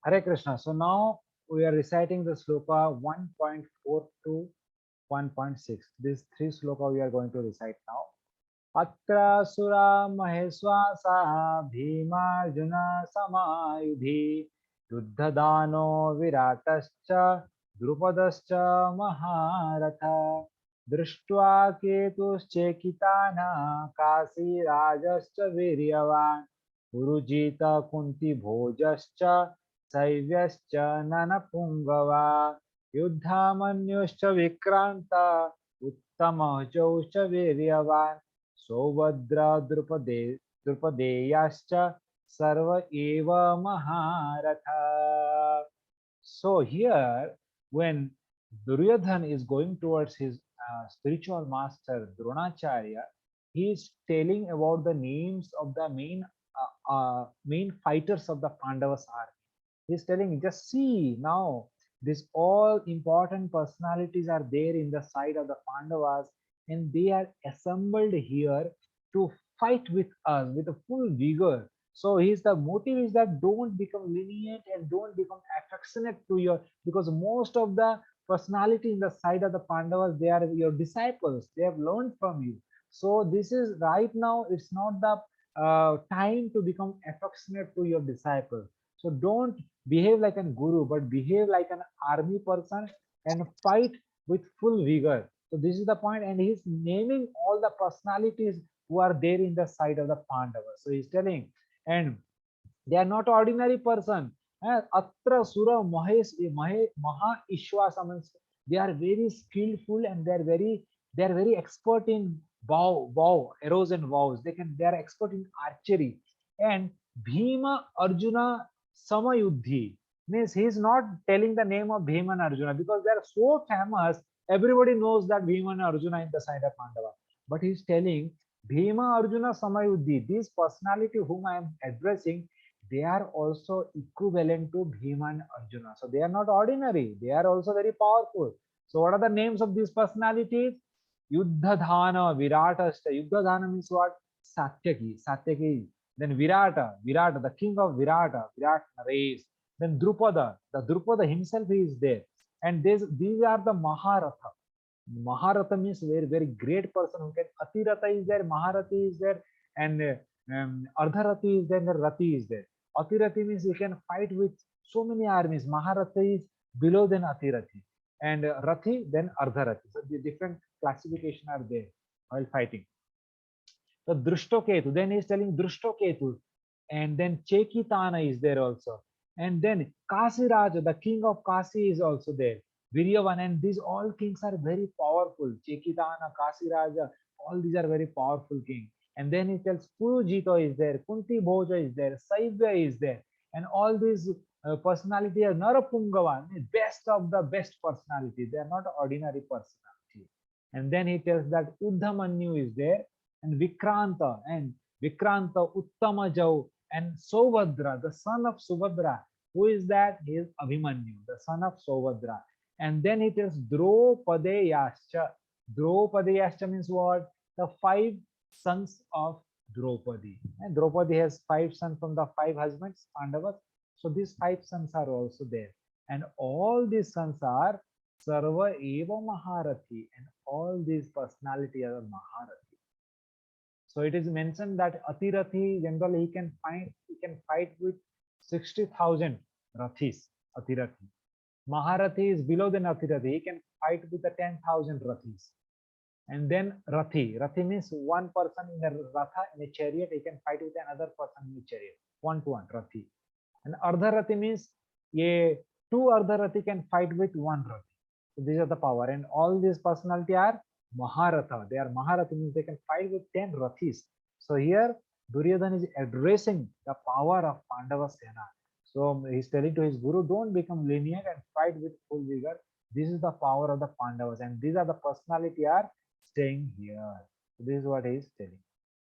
Hare Krishna. So now we are reciting the sloka 1.4 to 1.6. These three sloka we are going to recite now. Atra sura maheswasa bhimarjuna samayudhi yuddhadano viratascha drupadascha maharatha दृष्ट्वा केतुश्चेकितानः काशीराजश्च वीर्यवान् पुरुजित कुन्तिभोजश्च शैव्यश्च ननपुङ्गवा युद्धामन्युश्च विक्रान्त उत्तमौजौश्च वीर्यवान् सौभद्र द्रुपदेयाश्च सर्व एव महारथा. So here, when Duryodhan is going towards his spiritual master Dronacharya, he is telling about the names of the main fighters of the Pandavas army. He is telling, just see now, these all important personalities are there in the side of the Pandavas, and they are assembled here to fight with us with a full vigor. So his the motive is that don't become lenient and don't become affectionate to your, because most of the personality in the side of the Pandavas, they are your disciples. They have learned from you. So this is right now. It's not the time to become affectionate to your disciples. So don't behave like a guru, but behave like an army person and fight with full vigor. So this is the point, and he's naming all the personalities who are there in the side of the Pandavas. So he's telling, and they are not ordinary person. Atra Sura Maha Ishwasa means they are very skillful and they are very expert in arrows and bows. They are expert in archery. And Bhima Arjuna Samayuddhi means he is not telling the name of Bhima and Arjuna because they are so famous. Everybody knows that Bhima and Arjuna in the side of Pandava. But he is telling Bhima Arjuna Samayuddhi, this personality whom I am addressing, they are also equivalent to Bhima and Arjuna. So they are not ordinary, they are also very powerful. So what are the names of these personalities? Yuddhadhana, Viratashta. Yuddhadhana means what? Satyaki. Then Virata, the king of Virat Naresh. Then Drupada, the Drupada himself is there. And these are the Maharatha. Maharatha means very great person who can. Atirata is there, Maharati is there, and Ardharati is there, and Rati is there. Atirati means you can fight with so many armies. Maharati is below than Atirati, and Rathi then Ardharati. So the different classification are there while fighting. So Drushtoketu, then he is telling Drushtoketu, and then Chekitana is there also, and then Kasiraja, the king of Kasi is also there. Viryavan, and these all kings are very powerful. Chekitana, Kasiraja, all these are very powerful kings. And then he tells Purujito is there, Kunti Bhoja is there, Saivya is there, and all these personality are Narapungava, best of the best personality. They are not ordinary personality. And then he tells that Uddhamanyu is there, and Vikranta, Uttamajau, and Sovadra, the son of Subhadra. Who is that? He is Abhimanyu, the son of Sovadra. And then he tells Dropadeyascha. Dropadeyascha means what? The 5 sons of Draupadi. And Draupadi has 5 sons from the 5 husbands, Pandavas. So these 5 sons are also there. And all these sons are Sarva Eva Maharathi. And all these personalities are Maharathi. So it is mentioned that Atirathi generally he can fight with 60,000 Rathis. Atirathi. Maharathi is below than Atirathi. He can fight with the 10,000 Rathis. And then Rathi. Rathi means one person in a Ratha, in a chariot. He can fight with another person in a chariot. 1-to-1 Rathi. And Ardharathi means two Ardharathi can fight with one Rathi. So these are the power. And all these personality are Maharatha. They are Maharathi means they can fight with 10 Rathis. So here Duryodhan is addressing the power of Pandava Sena. So he's telling to his guru, don't become lenient and fight with full vigor. This is the power of the Pandavas, and these are the personality are staying here. So this is what he is telling.